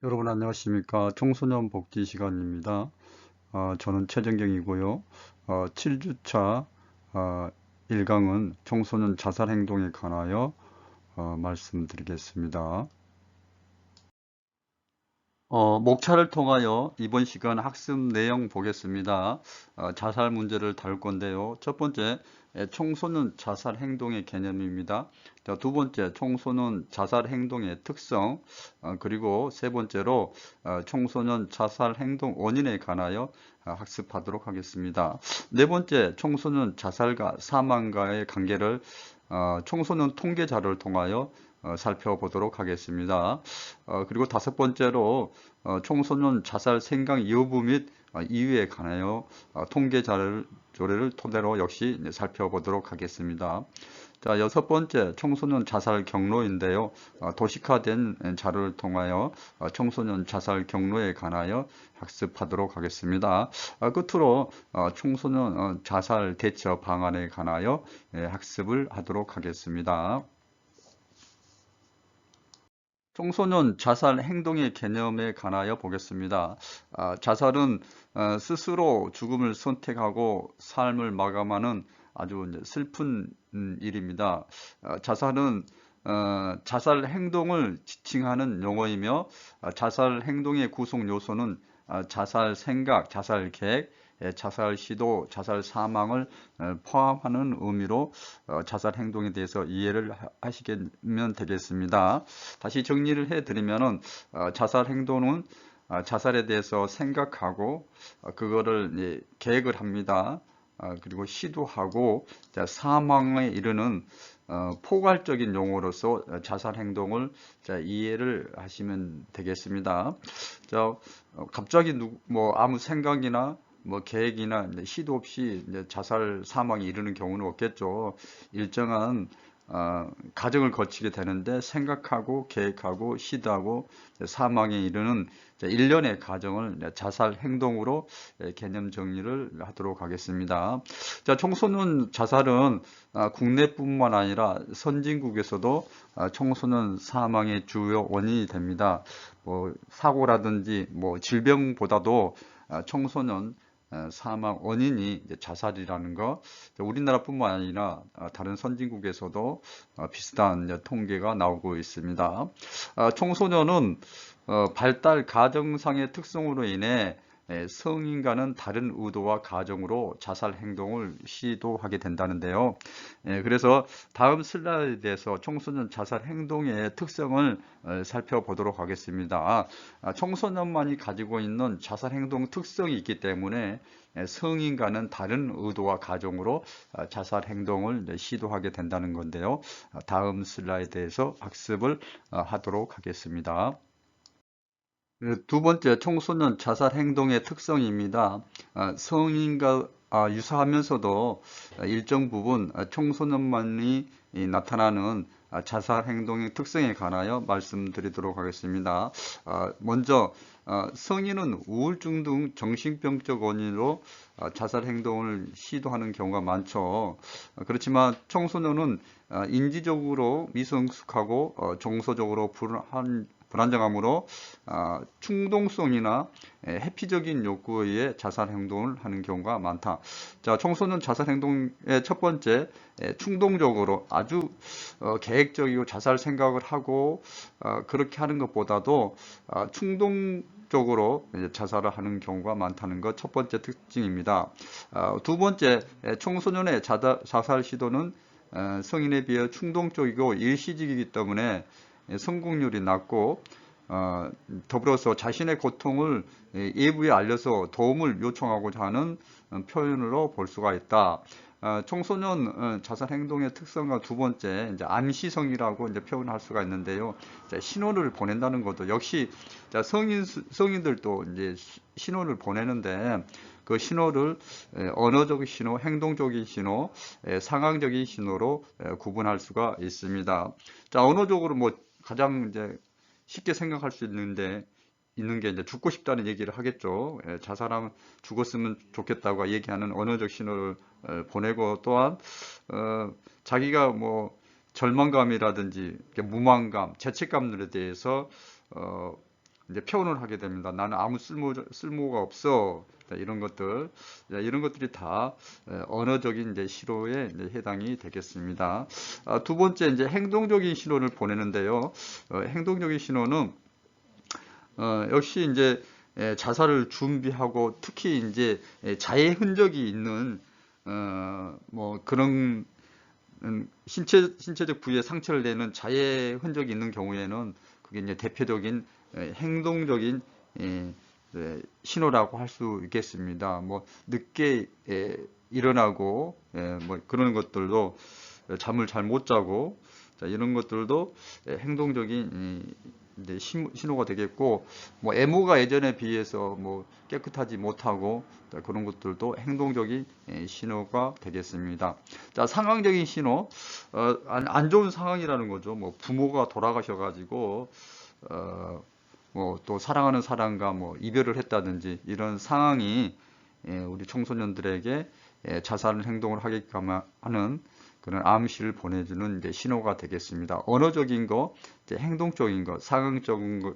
여러분 안녕하십니까. 청소년 복지 시간입니다. 저는 최정경이고요. 7주차 1강은 청소년 자살 행동에 관하여 말씀드리겠습니다. 목차를 통하여 이번 시간 학습 내용 보겠습니다. 자살 문제를 다룰 건데요. 첫 번째, 청소년 자살 행동의 개념입니다. 자, 두 번째, 청소년 자살 행동의 특성, 그리고 세 번째로 청소년 자살 행동 원인에 관하여 학습하도록 하겠습니다. 네 번째, 청소년 자살과 사망과의 관계를 청소년 통계 자료를 통하여 살펴보도록 하겠습니다. 그리고 다섯 번째로 청소년 자살 생각 여부 및 이유에 관하여 통계 자료를 토대로 역시 살펴보도록 하겠습니다. 자, 여섯 번째 청소년 자살 경로인데요. 도식화된 자료를 통하여 청소년 자살 경로에 관하여 학습하도록 하겠습니다. 끝으로 청소년 자살 대처 방안에 관하여 학습을 하도록 하겠습니다. 청소년 자살 행동의 개념에 관하여 보겠습니다. 자살은 스스로 죽음을 선택하고 삶을 마감하는 아주 슬픈 일입니다. 자살은 자살 행동을 지칭하는 용어이며 자살 행동의 구성 요소는 자살 생각, 자살 계획, 자살 시도, 자살 사망을 포함하는 의미로 자살 행동에 대해서 이해를 하시면 되겠습니다. 다시 정리를 해드리면은 자살 행동은 자살에 대해서 생각하고 그거를 계획을 합니다. 그리고 시도하고 사망에 이르는 포괄적인 용어로서 자살 행동을 이해를 하시면 되겠습니다. 갑자기 아무 생각이나 계획이나 시도 없이 자살 사망에 이르는 경우는 없겠죠. 일정한 과정을 거치게 되는데 생각하고 계획하고 시도하고 사망에 이르는 일련의 과정을 자살 행동으로 개념 정리를 하도록 하겠습니다. 자, 청소년 자살은 국내뿐만 아니라 선진국에서도 청소년 사망의 주요 원인이 됩니다. 사고라든지 질병보다도 청소년 사망 원인이 자살이라는 거, 우리나라뿐만 아니라 다른 선진국에서도 비슷한 통계가 나오고 있습니다. 청소년은 발달 가정상의 특성으로 인해 성인과는 다른 의도와 가정으로 자살 행동을 시도하게 된다는데요. 그래서 다음 슬라이드에서 청소년 자살 행동의 특성을 살펴보도록 하겠습니다. 청소년만이 가지고 있는 자살 행동 특성이 있기 때문에 성인과는 다른 의도와 가정으로 자살 행동을 시도하게 된다는 건데요. 다음 슬라이드에서 학습을 하도록 하겠습니다. 두 번째, 청소년 자살 행동의 특성입니다. 성인과 유사하면서도 일정 부분 청소년만이 나타나는 자살 행동의 특성에 관하여 말씀드리도록 하겠습니다. 먼저 성인은 우울증 등 정신병적 원인으로 자살 행동을 시도하는 경우가 많죠. 그렇지만 청소년은 인지적으로 미성숙하고 정서적으로 불안정함으로 충동성이나 회피적인 욕구에 의해 자살 행동을 하는 경우가 많다. 자, 청소년 자살 행동의 첫 번째, 충동적으로 아주 계획적이고 자살 생각을 하고 그렇게 하는 것보다도 충동적으로 자살을 하는 경우가 많다는 것 첫 번째 특징입니다. 두 번째, 청소년의 자살 시도는 성인에 비해 충동적이고 일시적이기 때문에 성공률이 낮고 더불어서 자신의 고통을 외부에 알려서 도움을 요청하고자 하는 표현으로 볼 수가 있다. 청소년 자살 행동의 특성과 두 번째 이제 암시성이라고 이제 표현할 수가 있는데요. 신호를 보낸다는 것도 역시 성인들도 이제 신호를 보내는데 그 신호를 언어적인 신호, 행동적인 신호, 상황적인 신호로 구분할 수가 있습니다. 자, 언어적으로 가장 이제 쉽게 생각할 수 있는 게 이제 죽고 싶다는 얘기를 하겠죠. 자살하면 죽었으면 좋겠다고 얘기하는 언어적 신호를 보내고 또한 자기가 절망감이라든지 무망감, 죄책감들에 대해서 이제 표현을 하게 됩니다. 나는 아무 쓸모가 없어. 자, 이런 것들, 자, 이런 것들이 다 언어적인 이제 신호에 이제 해당이 되겠습니다. 두 번째 이제 행동적인 신호를 보내는데요. 행동적인 신호는 역시 이제 자살을 준비하고 특히 이제 자해 흔적이 있는 뭐 그런 신체적 부위에 상처를 내는 자해 흔적이 있는 경우에는 그게 이제 대표적인 행동적인 신호라고 할 수 있겠습니다. 뭐 늦게 일어나고 뭐 그런 것들도 잠을 잘 못 자고 자, 이런 것들도 행동적인 이제 신호가 되겠고 뭐 애모가 예전에 비해서 뭐 깨끗하지 못하고 자, 그런 것들도 행동적인 신호가 되겠습니다. 자, 상황적인 신호 안 좋은 상황이라는 거죠. 뭐 부모가 돌아가셔가지고 뭐 또 사랑하는 사람과 뭐 이별을 했다든지 이런 상황이 우리 청소년들에게 자살 행동을 하게끔 하는 그런 암시를 보내주는 이제 신호가 되겠습니다. 언어적인 거, 이제 행동적인 거, 상황적인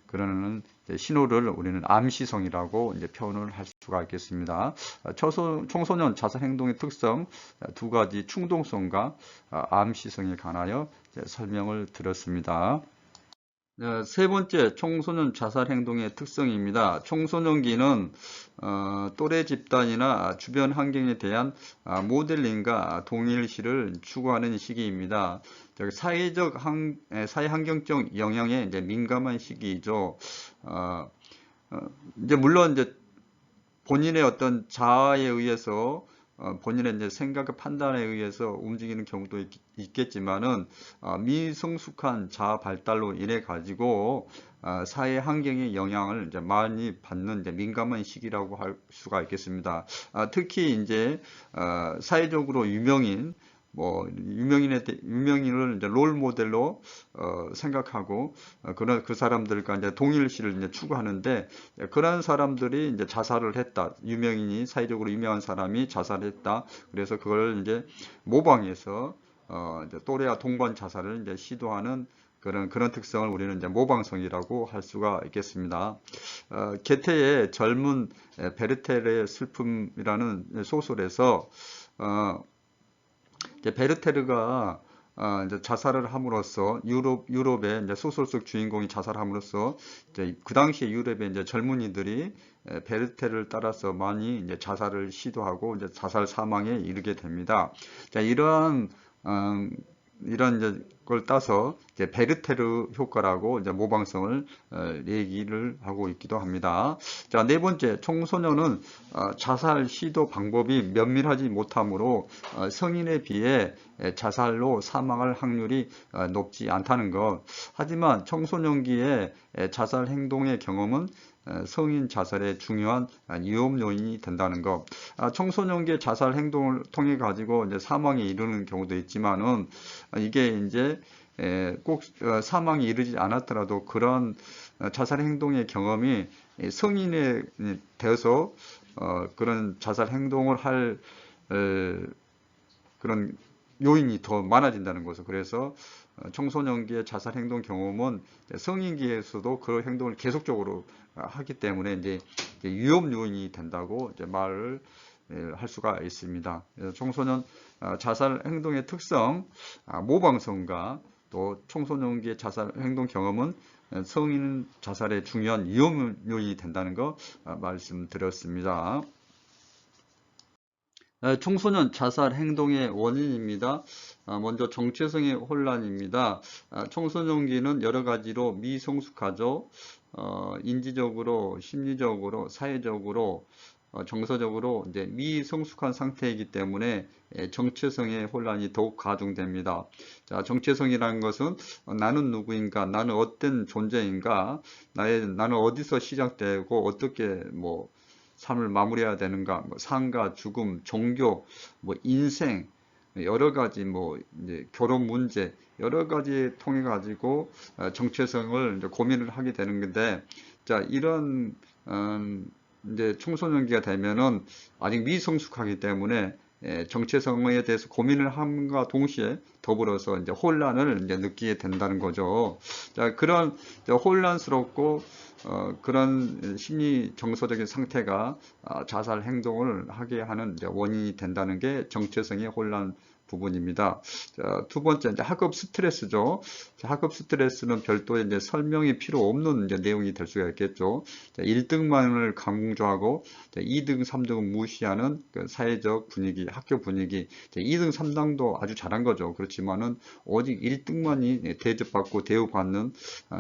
그런 신호를 우리는 암시성이라고 이제 표현을 할 수가 있겠습니다. 청소년 자살 행동의 특성 두 가지 충동성과 암시성에 관하여 설명을 드렸습니다. 세 번째, 청소년 자살 행동의 특성입니다. 청소년기는 또래 집단이나 주변 환경에 대한 모델링과 동일시를 추구하는 시기입니다. 사회 환경적 영향에 이제 민감한 시기이죠. 이제 물론 이제 본인의 어떤 자아에 의해서 본인의 이제 생각과 판단에 의해서 움직이는 경우도 있겠지만은 미성숙한 자아 발달로 인해 가지고 사회 환경의 영향을 이제 많이 받는 이제 민감한 시기라고 할 수가 있겠습니다. 특히 이제 사회적으로 유명인 뭐 유명인을 이제 롤 모델로 생각하고 그런 그 사람들과 이제 동일시를 이제 추구하는데 그런 사람들이 이제 자살을 했다. 유명인이 사회적으로 유명한 사람이 자살했다. 그래서 그걸 이제 모방해서 이제 또래와 동반 자살을 이제 시도하는 그런 특성을 우리는 이제 모방성이라고 할 수가 있겠습니다. 게테의 젊은 베르테르의 슬픔이라는 소설에서 이제 베르테르가 이제 자살을 함으로써 유럽의 이제 소설 속 주인공이 자살함으로써 이제 그 당시에 유럽의 이제 젊은이들이 베르테르를 따라서 많이 이제 자살을 시도하고 이제 자살 사망에 이르게 됩니다. 자, 이런 이제 걸 따서 이제 베르테르 효과라고 이제 모방성을 얘기를 하고 있기도 합니다. 자, 네 번째, 청소년은 자살 시도 방법이 면밀하지 못하므로 성인에 비해 자살로 사망할 확률이 높지 않다는 것. 하지만 청소년기에 자살 행동의 경험은 성인 자살의 중요한 위험 요인이 된다는 것. 청소년기의 자살 행동을 통해 가지고 이제 사망에 이르는 경우도 있지만은 이게 이제 꼭 사망에 이르지 않았더라도 그런 자살 행동의 경험이 성인에 되어서 그런 자살 행동을 할 그런 요인이 더 많아진다는 거죠. 그래서 청소년기의 자살 행동 경험은 성인기에서도 그런 행동을 계속적으로 하기 때문에 이제 위험 요인이 된다고 이제 말을 할 수가 있습니다. 청소년 자살 행동의 특성, 모방성과 또 청소년기의 자살 행동 경험은 성인 자살의 중요한 위험 요인이 된다는 거 말씀드렸습니다. 청소년 자살 행동의 원인입니다. 먼저 정체성의 혼란입니다. 청소년기는 여러 가지로 미성숙하죠. 인지적으로, 심리적으로, 사회적으로, 정서적으로 이제 미성숙한 상태이기 때문에 정체성의 혼란이 더욱 가중됩니다. 자, 정체성이라는 것은 나는 누구인가, 나는 어떤 존재인가, 나는 어디서 시작되고 어떻게 뭐 삶을 마무리해야 되는가, 뭐 삶과 죽음, 종교, 뭐 인생, 여러 가지 뭐 이제 결혼 문제 여러 가지 통해 가지고 정체성을 이제 고민을 하게 되는 건데, 자, 이런 이제 청소년기가 되면은 아직 미성숙하기 때문에 정체성에 대해서 고민을 함과 동시에 더불어서 이제 혼란을 이제 느끼게 된다는 거죠. 자, 그런 혼란스럽고 그런 심리 정서적인 상태가 자살 행동을 하게 하는 이제 원인이 된다는 게 정체성의 혼란 부분입니다. 자, 두 번째, 이제 학업 스트레스죠. 자, 학업 스트레스는 별도의 이제 설명이 필요 없는 이제 내용이 될 수가 있겠죠. 자, 1등만을 강조하고 2등, 3등은 무시하는 그 사회적 분위기, 학교 분위기. 2등, 3등도 아주 잘한 거죠. 그렇지만은 오직 1등만이 대접받고 대우받는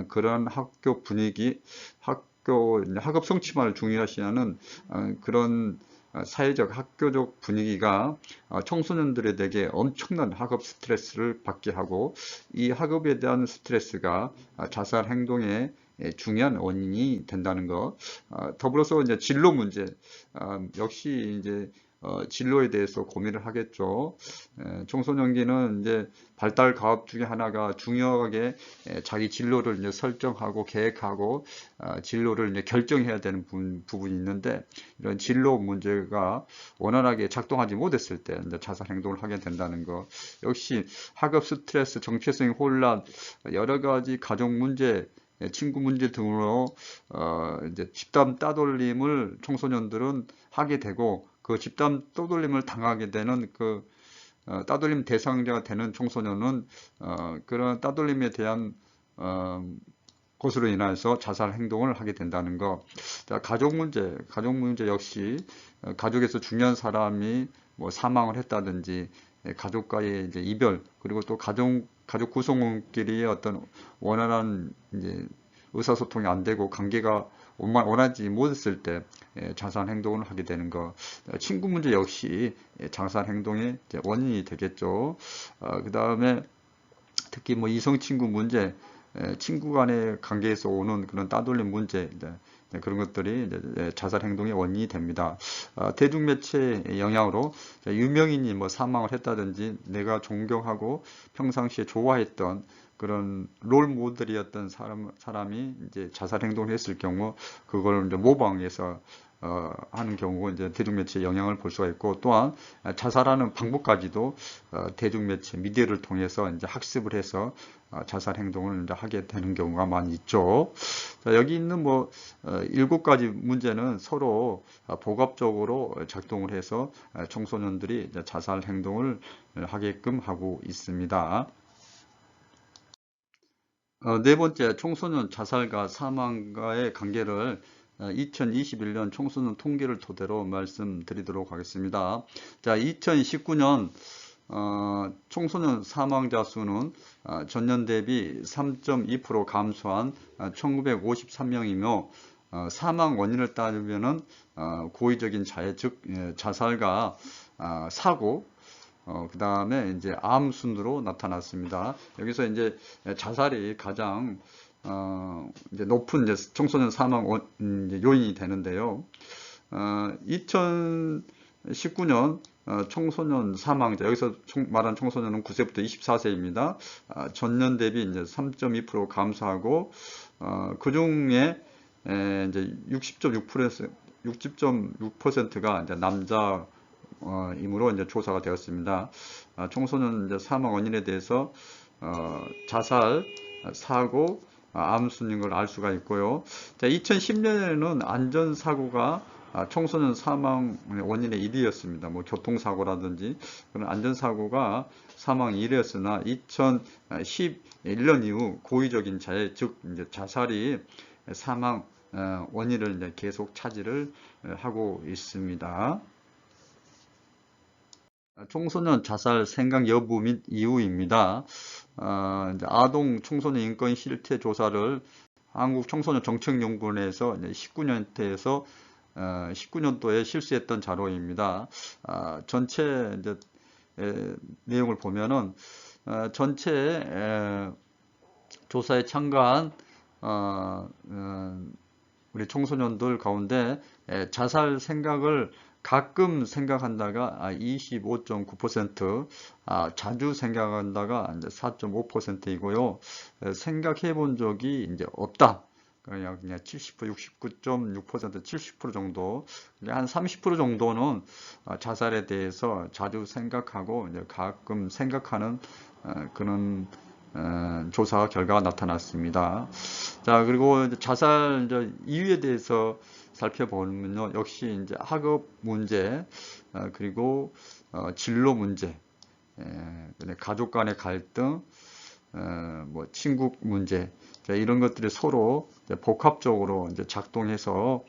그런 학교 분위기, 학업 성취만을 중요시하는 그런 사회적 학교적 분위기가 청소년들에게 엄청난 학업 스트레스를 받게 하고 이 학업에 대한 스트레스가 자살 행동의 중요한 원인이 된다는 것. 더불어서 이제 진로 문제 역시 이제 진로에 대해서 고민을 하겠죠. 청소년기는 이제 발달 과업 중에 하나가 중요하게 자기 진로를 이제 설정하고 계획하고 진로를 이제 결정해야 되는 부분이 있는데 이런 진로 문제가 원활하게 작동하지 못했을 때 이제 자살 행동을 하게 된다는 거. 역시 학업 스트레스, 정체성 혼란, 여러 가지 가족 문제, 친구 문제 등으로 이제 집단 따돌림을 청소년들은 하게 되고 그 집단 따돌림을 당하게 되는 그 따돌림 대상자가 되는 청소년은 그런 따돌림에 대한 것으로 인해서 자살 행동을 하게 된다는 거. 자, 가족 문제 역시 가족에서 중요한 사람이 뭐 사망을 했다든지 가족과의 이제 이별 그리고 또 가족 구성원끼리의 어떤 원활한 이제 의사소통이 안 되고 관계가 원하지 못했을 때 자살 행동을 하게 되는 거. 친구 문제 역시 자살 행동의 원인이 되겠죠. 그 다음에 특히 뭐 이성 친구 문제, 친구 간의 관계에서 오는 그런 따돌림 문제, 그런 것들이 이제 자살 행동의 원인이 됩니다. 대중매체의 영향으로 유명인이 뭐 사망을 했다든지 내가 존경하고 평상시에 좋아했던 그런 롤 모델이었던 사람이 이제 자살 행동을 했을 경우 그걸 이제 모방해서 하는 경우 이제 대중매체의 영향을 볼 수가 있고 또한 자살하는 방법까지도 대중매체 미디어를 통해서 이제 학습을 해서 자살 행동을 이제 하게 되는 경우가 많이 있죠. 자, 여기 있는 뭐 7가지 문제는 서로 복합적으로 작동을 해서 청소년들이 이제 자살 행동을 하게끔 하고 있습니다. 네 번째, 청소년 자살과 사망과의 관계를 2021년 청소년 통계를 토대로 말씀드리도록 하겠습니다. 자, 2019년 청소년 사망자 수는 전년 대비 3.2% 감소한 1953명이며 사망 원인을 따지면은 고의적인 자해, 즉 자살과 사고 그 다음에 이제 암 순으로 나타났습니다. 여기서 이제 자살이 가장 이제 높은 이제 청소년 사망 이제 요인이 되는데요. 2019년 청소년 사망자 여기서 말한 청소년은 9세부터 24세입니다. 전년 대비 이제 3.2% 감소하고 그 중에 이제 60.6%가 이제 남자 임으로 이제 조사가 되었습니다. 청소년 이제 사망 원인에 대해서 자살, 사고, 암 순인 걸 알 수가 있고요. 자, 2010년에는 안전사고가 청소년 사망 원인의 1위였습니다. 뭐 교통사고라든지 그런 안전사고가 사망 1위였으나 2011년 이후 고의적인 자해, 즉 이제 자살이 사망 원인을 이제 계속 차지를 하고 있습니다. 청소년 자살 생각 여부 및 이유입니다. 이제 아동 청소년 인권 실태 조사를 한국 청소년 정책연구원에서 19년도에 실시했던 자료입니다. 전체 이제 내용을 보면은 전체 조사에 참가한 우리 청소년들 가운데 자살 생각을 가끔 생각한다가 25.9%, 자주 생각한다가 이제 4.5%이고요. 생각해 본 적이 이제 없다. 그냥 70%, 69.6%, 70% 정도, 한 30% 정도는 자살에 대해서 자주 생각하고 이제 가끔 생각하는 그런 조사 결과가 나타났습니다. 자, 그리고 이제 자살 이유에 대해서 살펴보면요, 역시 이제 학업 문제, 그리고 진로 문제, 가족 간의 갈등, 뭐 친구 문제, 이런 것들이 서로 복합적으로 이제 작동해서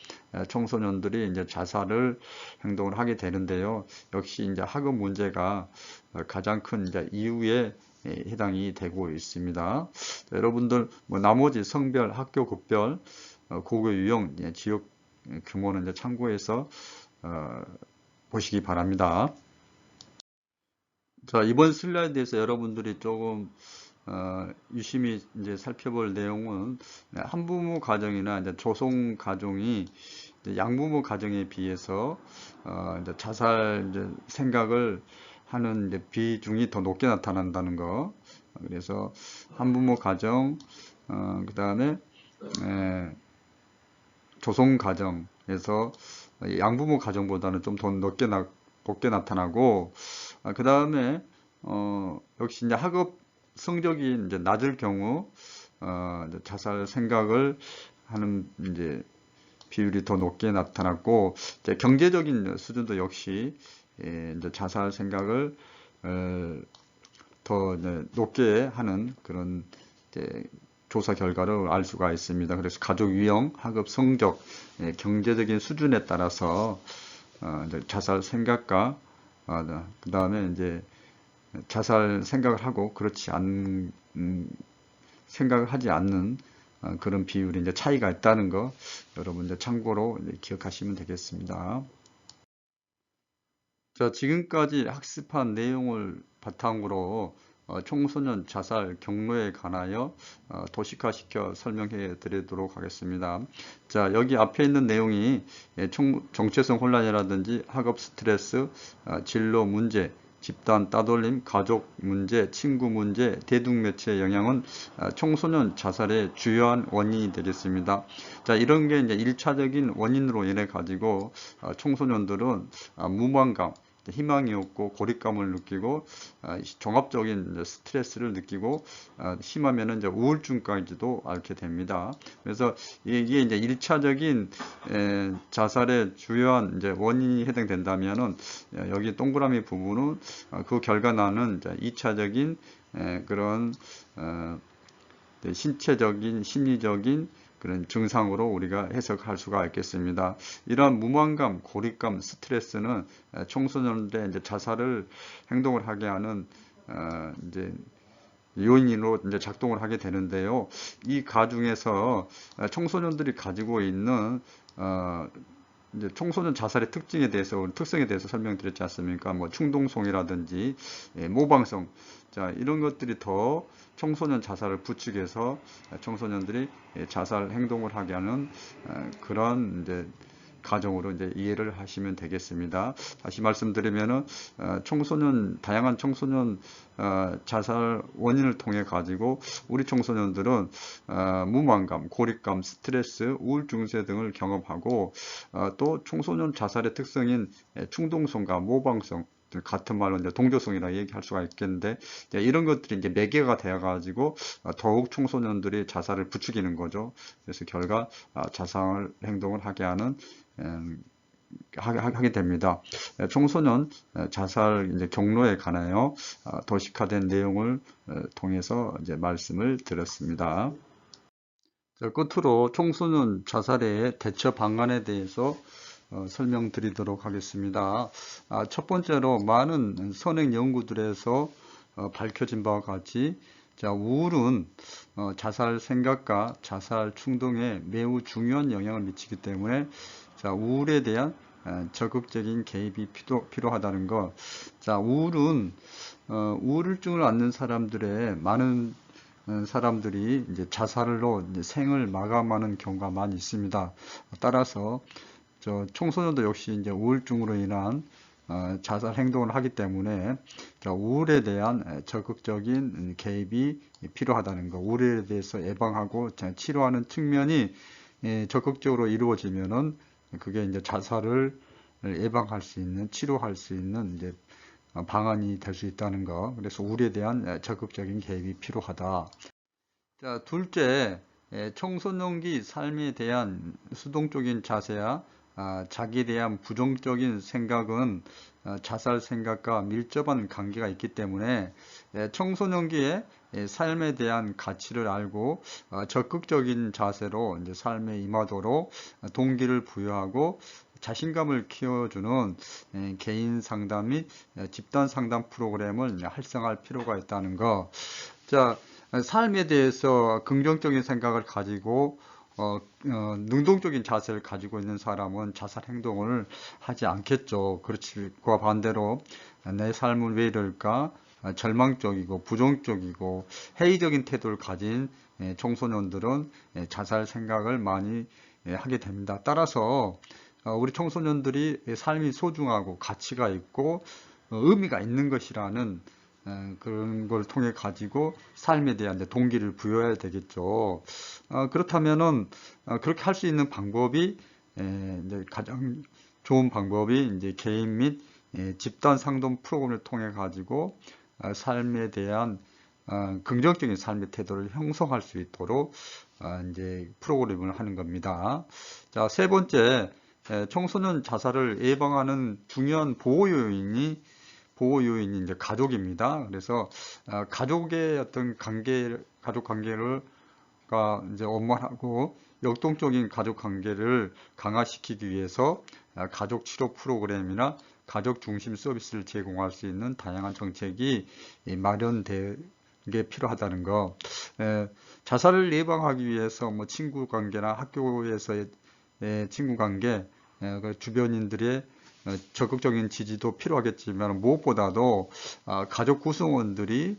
청소년들이 이제 자살을 행동을 하게 되는데요. 역시 이제 학업 문제가 가장 큰 이제 이유에 해당이 되고 있습니다. 여러분들 뭐 나머지 성별, 학교 급별, 고교 유형, 지역 규모는 이제 참고해서 보시기 바랍니다. 자, 이번 슬라이드에서 여러분들이 조금 유심히 이제 살펴볼 내용은 한부모 가정이나 이제 조성 가정이 양부모 가정에 비해서 이제 자살 이제 생각을 하는 이제 비중이 더 높게 나타난다는 거. 그래서 한부모 가정, 그 다음에 조성 가정에서 양부모 가정보다는 좀 더 높게 나타나고, 그 다음에 역시 이제 학업 성적이 이제 낮을 경우 이제 자살 생각을 하는 이제 비율이 더 높게 나타났고, 이제 경제적인 수준도 역시 이제 자살 생각을 더 이제 높게 하는 그런 이제 조사 결과를 알 수가 있습니다. 그래서 가족 유형, 학업 성적, 경제적인 수준에 따라서 이제 자살 생각과 그 다음에 이제 자살 생각을 하고 그렇지 않은 생각을 하지 않는 그런 비율이 이제 차이가 있다는 거 여러분 이제 참고로 이제 기억하시면 되겠습니다. 자, 지금까지 학습한 내용을 바탕으로 청소년 자살 경로에 관하여 도식화시켜 설명해 드리도록 하겠습니다. 자, 여기 앞에 있는 내용이 정체성 혼란이라든지 학업 스트레스, 진로 문제, 집단 따돌림, 가족 문제, 친구 문제, 대중매체의 영향은 청소년 자살의 주요한 원인이 되겠습니다. 자, 이런 게 이제 1차적인 원인으로 인해 가지고 청소년들은 무망감, 희망이 없고 고립감을 느끼고 종합적인 스트레스를 느끼고 심하면 이제 우울증까지도 앓게 됩니다. 그래서 이게 이제 1차적인 자살의 주요한 이제 원인이 해당된다면은 여기 동그라미 부분은 그 결과 나는 2차적인 그런 신체적인 심리적인 그런 증상으로 우리가 해석할 수가 있겠습니다. 이러한 무망감, 고립감, 스트레스는 청소년들의 이제 자살을 행동을 하게 하는 이제 요인으로 이제 작동을 하게 되는데요. 이 가중에서 청소년들이 가지고 있는 이제 청소년 자살의 특징에 대해서, 특성에 대해서 설명드렸지 않습니까? 뭐 충동성이라든지 모방성, 자, 이런 것들이 더 청소년 자살을 부추겨서 청소년들이 자살 행동을 하게 하는 그런 이제 가정으로 이제 이해를 하시면 되겠습니다. 다시 말씀드리면은 다양한 청소년 자살 원인을 통해 가지고 우리 청소년들은 무망감, 고립감, 스트레스, 우울증 증세 등을 경험하고 또 청소년 자살의 특성인 충동성과 모방성, 같은 말로 이제 동조성이라 얘기할 수가 있겠는데 이런 것들이 이제 매개가 되어 가지고 더욱 청소년들이 자살을 부추기는 거죠. 그래서 결과 자살 행동을 하게 하는 하게 됩니다. 청소년 자살 이제 경로에 관하여 도식화된 내용을 통해서 이제 말씀을 드렸습니다. 자, 끝으로 청소년 자살의 대처 방안에 대해서 설명드리도록 하겠습니다. 첫 번째로 많은 선행 연구들에서 밝혀진 바와 같이 자, 우울은 자살 생각과 자살 충동에 매우 중요한 영향을 미치기 때문에 자, 우울에 대한 적극적인 개입이 필요하다는 것. 자, 우울은 우울증을 앓는 사람들의 많은 사람들이 이제 자살로 이제 생을 마감하는 경우가 많이 있습니다. 따라서 청소년도 역시 이제 우울증으로 인한 자살 행동을 하기 때문에 우울에 대한 적극적인 개입이 필요하다는 거. 우울에 대해서 예방하고 치료하는 측면이 적극적으로 이루어지면은 그게 이제 자살을 예방할 수 있는, 치료할 수 있는 이제 방안이 될 수 있다는 거. 그래서 우울에 대한 적극적인 개입이 필요하다. 자, 둘째, 청소년기 삶에 대한 수동적인 자세와 자기에 대한 부정적인 생각은 자살 생각과 밀접한 관계가 있기 때문에 청소년기에 삶에 대한 가치를 알고 적극적인 자세로 이제 삶에 임하도록 동기를 부여하고 자신감을 키워주는 개인 상담 및 집단 상담 프로그램을 활성화할 필요가 있다는 거. 자, 삶에 대해서 긍정적인 생각을 가지고 능동적인 자세를 가지고 있는 사람은 자살 행동을 하지 않겠죠. 그렇지. 그와 반대로 내 삶은 왜 이럴까? 절망적이고 부정적이고 회의적인 태도를 가진 청소년들은 자살 생각을 많이 하게 됩니다. 따라서 우리 청소년들이 삶이 소중하고 가치가 있고 의미가 있는 것이라는 그런 걸 통해 가지고 삶에 대한 동기를 부여해야 되겠죠. 그렇다면은 그렇게 할 수 있는 방법이 이제 가장 좋은 방법이 이제 개인 및 집단 상담 프로그램을 통해 가지고 삶에 대한 긍정적인 삶의 태도를 형성할 수 있도록 이제 프로그램을 하는 겁니다. 자, 세 번째, 청소년 자살을 예방하는 중요한 보호 요인이 이제 가족입니다. 그래서 가족의 어떤 가족 관계를 이제 원만하고 역동적인 가족 관계를 강화시키기 위해서 가족 치료 프로그램이나 가족 중심 서비스를 제공할 수 있는 다양한 정책이 마련되는 게 필요하다는 거. 자살을 예방하기 위해서 뭐 친구 관계나 학교에서의 친구 관계, 그 주변인들의 적극적인 지지도 필요하겠지만 무엇보다도 가족 구성원들과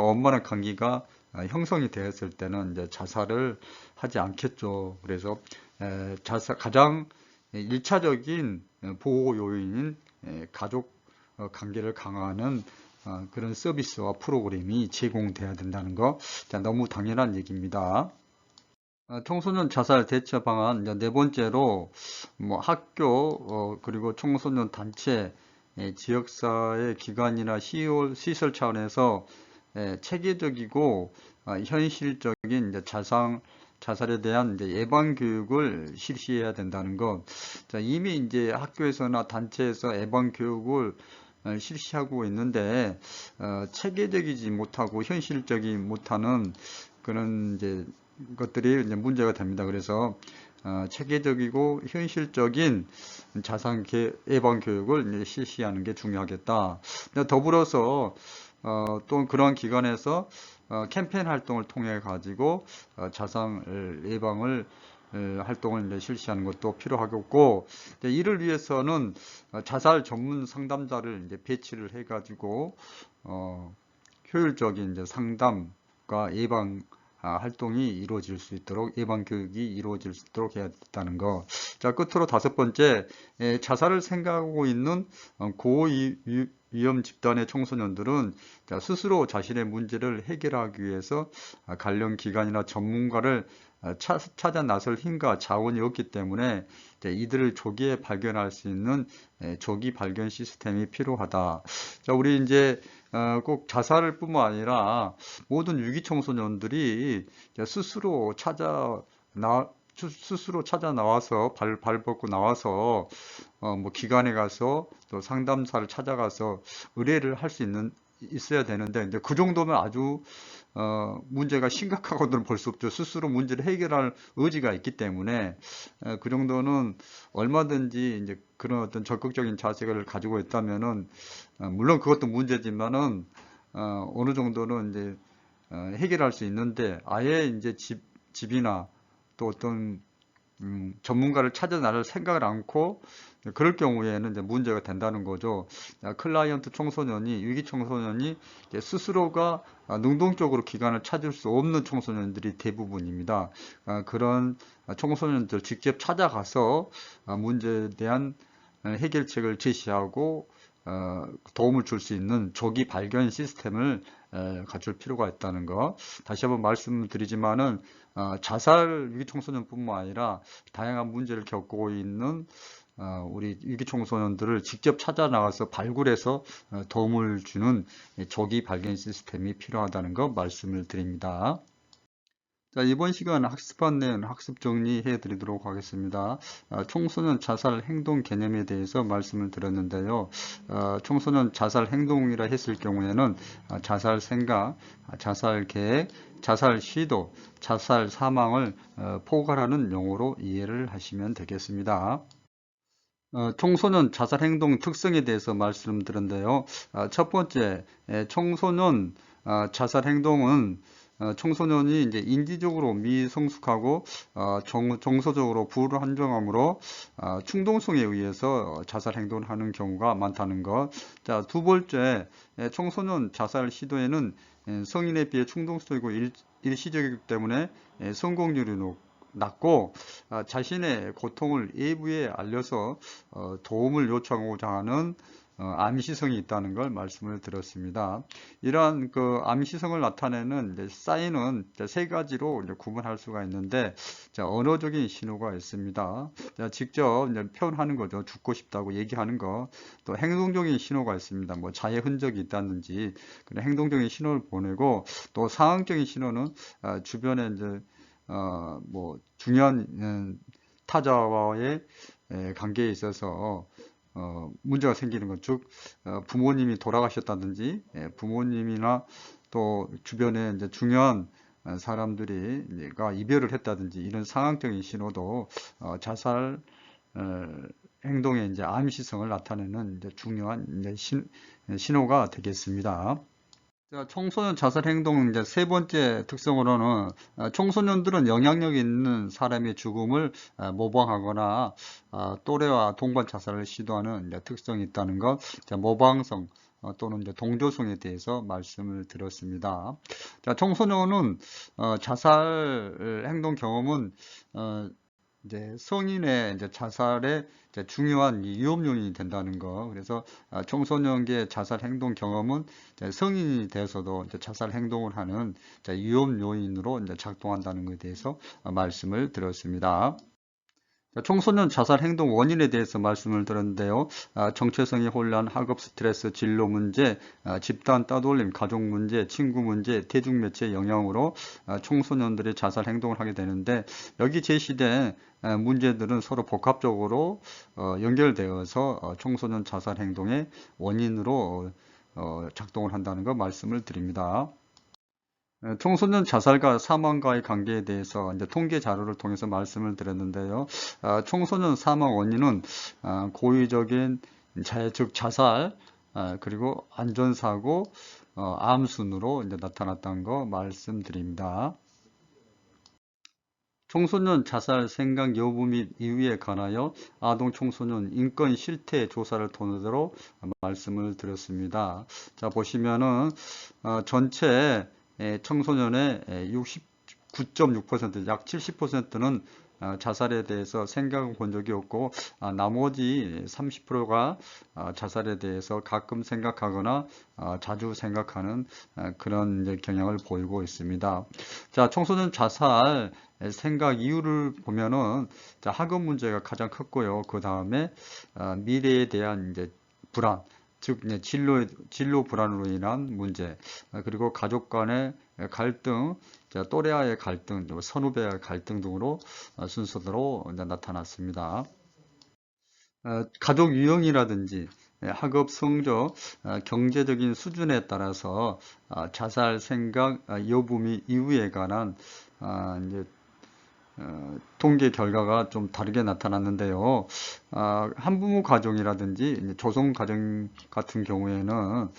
원만한 관계가 형성이 되었을 때는 이제 자살을 하지 않겠죠. 그래서 가장 1차적인 보호 요인인 가족 관계를 강화하는 그런 서비스와 프로그램이 제공돼야 된다는 거 너무 당연한 얘기입니다. 청소년 자살 대처 방안 네 번째로 뭐 학교 그리고 청소년 단체 지역사회 기관이나 시설 차원에서 체계적이고 현실적인 이제 자살에 대한 이제 예방 교육을 실시해야 된다는 것. 자, 이미 이제 학교에서나 단체에서 예방 교육을 실시하고 있는데 체계적이지 못하고 현실적이 못하는 그런 이제 것들이 이제 문제가 됩니다. 그래서 체계적이고 현실적인 자살 예방 교육을 이제 실시하는 게 중요하겠다. 더불어서 또 그러한 기관에서 캠페인 활동을 통해 가지고 자살 예방을 활동을 이제 실시하는 것도 필요하겠고, 이를 위해서는 자살 전문 상담자를 이제 배치를 해 가지고 효율적인 이제 상담과 예방 활동이 이루어질 수 있도록 예방 교육이 이루어질 수 있도록 해야 된다는 거. 자, 끝으로 다섯 번째, 자살을 생각하고 있는 고위험 집단의 청소년들은 스스로 자신의 문제를 해결하기 위해서 관련 기관이나 전문가를 찾아 나설 힘과 자원이 없기 때문에 이들을 조기에 발견할 수 있는 조기 발견 시스템이 필요하다. 자, 우리 이제 꼭 자살을 뿐만 아니라 모든 위기 청소년들이 스스로 찾아 나와서 발 벗고 나와서 뭐 기관에 가서 또 상담사를 찾아가서 의뢰를 할 수 있어야 되는데 이제 그 정도면 아주 문제가 심각하거든 볼 수 없죠. 스스로 문제를 해결할 의지가 있기 때문에 그 정도는 얼마든지 이제 그런 어떤 적극적인 자세를 가지고 있다면은 물론 그것도 문제지만은 어느 정도는 이제 해결할 수 있는데 아예 이제 집이나 또 어떤 전문가를 찾아 나를 생각을 않고 그럴 경우에는 이제 문제가 된다는 거죠. 클라이언트 청소년이 위기 청소년이 스스로가 능동적으로 기관을 찾을 수 없는 청소년들이 대부분입니다. 그런 청소년들 직접 찾아가서 문제에 대한 해결책을 제시하고 도움을 줄 수 있는 조기 발견 시스템을 갖출 필요가 있다는 거. 다시 한번 말씀드리지만은 자살 위기 청소년뿐만 아니라 다양한 문제를 겪고 있는 우리 위기 청소년들을 직접 찾아 나가서 발굴해서 도움을 주는 조기 발견 시스템이 필요하다는 거 말씀을 드립니다. 자, 이번 시간 학습한 내용 학습 정리해 드리도록 하겠습니다. 청소년 자살 행동 개념에 대해서 말씀을 드렸는데요. 청소년 자살 행동이라 했을 경우에는 자살 생각, 자살 계획, 자살 시도, 자살 사망을 포괄하는 용어로 이해를 하시면 되겠습니다. 청소년 자살 행동 특성에 대해서 말씀드렸는데요. 첫 번째, 청소년 자살 행동은 청소년이 이제 인지적으로 미성숙하고 정서적으로 불안정함으로 충동성에 의해서 자살 행동을 하는 경우가 많다는 것. 자, 두 번째, 청소년 자살 시도에는 성인에 비해 충동적이고 일시적이기 때문에 성공률이 낮고 자신의 고통을 외부에 알려서 도움을 요청하고자 하는 암시성이 있다는 걸 말씀을 드렸습니다. 이러한 그 암시성을 나타내는 이제 사인은 이제 세 가지로 이제 구분할 수가 있는데, 자, 언어적인 신호가 있습니다. 자, 직접 이제 표현하는 거죠. 죽고 싶다고 얘기하는 거. 또 행동적인 신호가 있습니다. 뭐 자해 흔적이 있다든지 그런 행동적인 신호를 보내고, 또 상황적인 신호는 주변에 이제 뭐 중요한 타자와의 관계에 있어서 문제가 생기는 것, 즉 부모님이 돌아가셨다든지 부모님이나 또 주변에 이제 중요한 사람들이가 이별을 했다든지 이런 상황적인 신호도 자살 행동의 이제 암시성을 나타내는 이제 중요한 이제 신호가 되겠습니다. 청소년 자살 행동 이제 세 번째 특성으로는 청소년들은 영향력 있는 사람의 죽음을 모방하거나 또래와 동반 자살을 시도하는 특성이 있다는 것, 모방성 또는 이제 동조성에 대해서 말씀을 드렸습니다. 자, 청소년은 자살 행동 경험은 이제 성인의 이제 자살의 이제 중요한 위험 요인이 된다는 거. 그래서 청소년기의 자살 행동 경험은 이제 성인이 돼서도 이제 자살 행동을 하는 이제 위험 요인으로 이제 작동한다는 것에 대해서 말씀을 드렸습니다. 청소년 자살 행동 원인에 대해서 말씀을 드렸는데요. 정체성의 혼란, 학업 스트레스, 진로 문제, 집단 따돌림, 가족 문제, 친구 문제, 대중매체 영향으로 청소년들이 자살 행동을 하게 되는데, 여기 제시된 문제들은 서로 복합적으로 연결되어서 청소년 자살 행동의 원인으로 작동을 한다는 거 말씀을 드립니다. 청소년 자살과 사망과의 관계에 대해서 이제 통계 자료를 통해서 말씀을 드렸는데요. 청소년 사망 원인은 고의적인 즉 자살, 그리고 안전사고, 암 순으로 이제 나타났다는 거 말씀드립니다. 청소년 자살 생각 여부 및 이유에 관하여 아동 청소년 인권 실태 조사를 토대로 말씀을 드렸습니다. 자, 보시면은 전체 청소년의 69.6%, 약 70%는 자살에 대해서 생각을 본 적이 없고, 나머지 30%가 자살에 대해서 가끔 생각하거나 자주 생각하는 그런 경향을 보이고 있습니다. 자, 청소년 자살 생각 이유를 보면은 학업 문제가 가장 컸고요. 그 다음에 미래에 대한 이제 불안, 즉 진로 불안으로 인한 문제, 그리고 가족 간의 갈등, 또래와의 갈등, 선후배와의 갈등 등으로 순서대로 나타났습니다. 가족 유형이라든지 학업 성적, 경제적인 수준에 따라서 자살 생각 여부 및 이유에 관한 이제 통계 결과가 좀 다르게 나타났는데요. 한부모 가정이라든지 조성 가정 같은 경우에는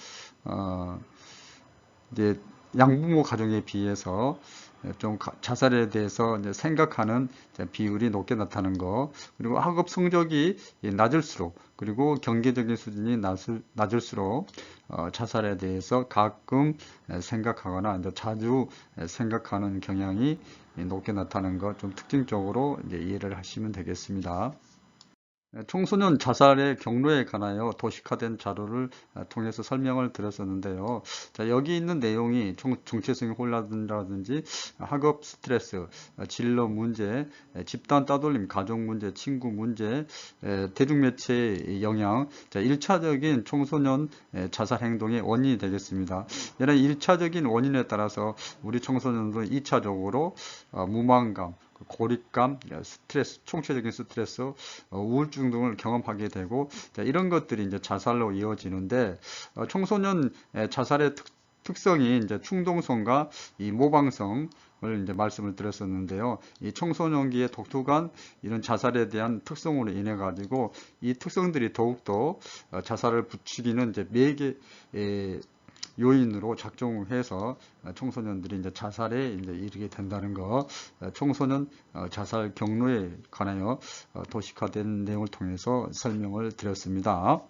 이제 양부모 가정에 비해서 좀 자살에 대해서 이제 생각하는 비율이 높게 나타나는 거, 그리고 학업 성적이 낮을수록, 그리고 경제적인 수준이 낮을수록 자살에 대해서 가끔 생각하거나 이제 자주 생각하는 경향이 높게 나타나는 것, 좀 특징적으로 이제 이해를 하시면 되겠습니다. 청소년 자살의 경로에 관하여 도식화된 자료를 통해서 설명을 드렸었는데요. 자, 여기 있는 내용이 정체성의 혼란이라든지 학업 스트레스, 진로 문제, 집단 따돌림, 가족 문제, 친구 문제, 대중매체의 영향, 자, 1차적인 청소년 자살 행동의 원인이 되겠습니다. 이런 1차적인 원인에 따라서 우리 청소년들은 2차적으로 무망감, 고립감, 스트레스, 총체적인 스트레스, 우울증 등을 경험하게 되고, 이런 것들이 이제 자살로 이어지는데, 청소년 자살의 특성이 이제 충동성과 이 모방성을 이제 말씀을 드렸었는데요. 이 청소년기의 독특한 이런 자살에 대한 특성으로 인해 가지고 이 특성들이 더욱더 자살을 부추기는 이제 매개 요인으로 작동해서 청소년들이 이제 자살에 이제 이르게 된다는 거, 청소년 자살 경로에 관하여 도식화된 내용을 통해서 설명을 드렸습니다.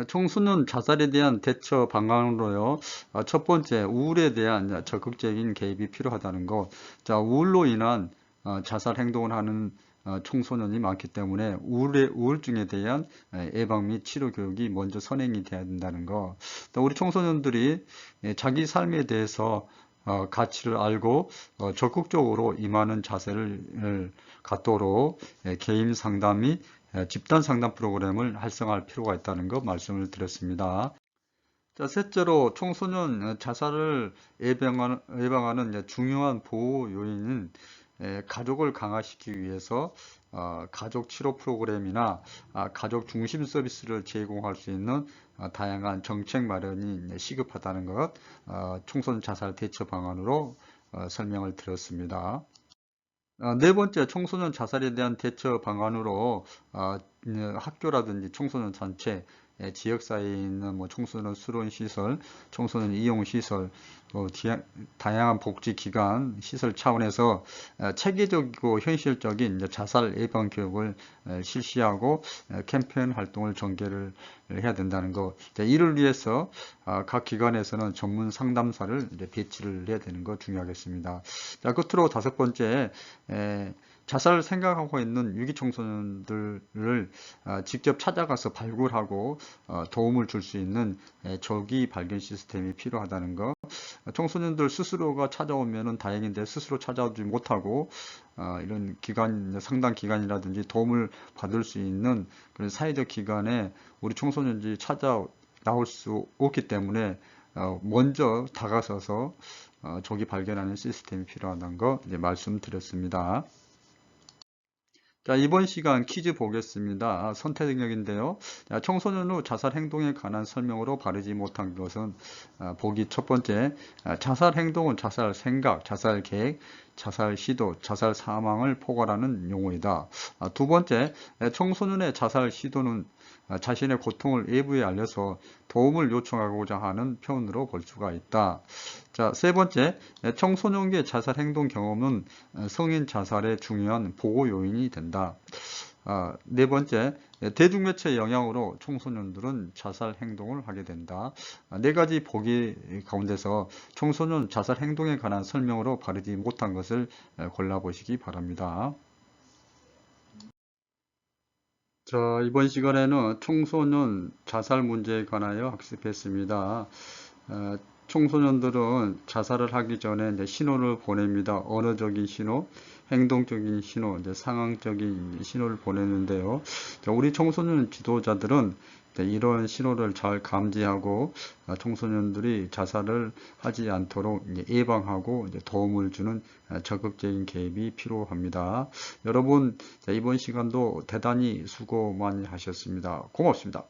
청소년 자살에 대한 대처 방안으로요. 첫 번째, 우울에 대한 적극적인 개입이 필요하다는 것. 자, 우울로 인한 자살 행동을 하는 청소년이 많기 때문에 우울증에 대한 예방 및 치료 교육이 먼저 선행이 돼야 된다는 것. 또 우리 청소년들이 자기 삶에 대해서 가치를 알고 적극적으로 임하는 자세를 갖도록 개인 상담 및 집단 상담 프로그램을 활성화할 필요가 있다는 거 말씀을 드렸습니다. 자, 셋째로 청소년 자살을 예방하는 중요한 보호 요인은 가족을 강화시키기 위해서 가족 치료 프로그램이나 가족 중심 서비스를 제공할 수 있는 다양한 정책 마련이 시급하다는 것, 청소년 자살 대처 방안으로 설명을 드렸습니다. 네 번째, 청소년 자살에 대한 대처 방안으로 학교라든지 청소년 단체, 지역사회에 있는 뭐 청소년 수련 시설, 청소년 이용 시설, 또 다양한 복지기관 시설 차원에서 체계적이고 현실적인 이제 자살 예방 교육을 실시하고 캠페인 활동을 전개를 해야 된다는 거. 이를 위해서 각 기관에서는 전문 상담사를 이제 배치를 해야 되는 거 중요하겠습니다. 자, 끝으로 다섯 번째, 자살을 생각하고 있는 위기 청소년들을 직접 찾아가서 발굴하고 도움을 줄 수 있는 조기 발견 시스템이 필요하다는 것. 청소년들 스스로가 찾아오면은 다행인데 스스로 찾아오지 못하고 이런 기관, 상담 기관이라든지 도움을 받을 수 있는 그런 사회적 기관에 우리 청소년들이 찾아 나올 수 없기 때문에 먼저 다가서서 조기 발견하는 시스템이 필요하다는 거 이제 말씀드렸습니다. 자, 이번 시간 퀴즈 보겠습니다. 선택 능력인데요. 자, 청소년 후 자살 행동에 관한 설명으로 바르지 못한 것은 보기 첫 번째, 자살 행동은 자살 생각, 자살 계획, 자살 시도, 자살 사망을 포괄하는 용어이다. 두 번째, 청소년의 자살 시도는 자신의 고통을 외부에 알려서 도움을 요청하고자 하는 표현으로 볼 수가 있다. 자, 세 번째, 청소년기의 자살 행동 경험은 성인 자살의 중요한 보호 요인이 된다. 네 번째, 대중매체의 영향으로 청소년들은 자살 행동을 하게 된다. 네 가지 보기 가운데서 청소년 자살 행동에 관한 설명으로 바르지 못한 것을 골라보시기 바랍니다. 자, 이번 시간에는 청소년 자살 문제에 관하여 학습했습니다. 청소년들은 자살을 하기 전에 이제 신호를 보냅니다. 언어적인 신호, 행동적인 신호, 이제 상황적인 신호를 보내는데요. 자, 우리 청소년 지도자들은 이런 신호를 잘 감지하고 청소년들이 자살을 하지 않도록 예방하고 도움을 주는 적극적인 개입이 필요합니다. 여러분, 이번 시간도 대단히 수고 많이 하셨습니다. 고맙습니다.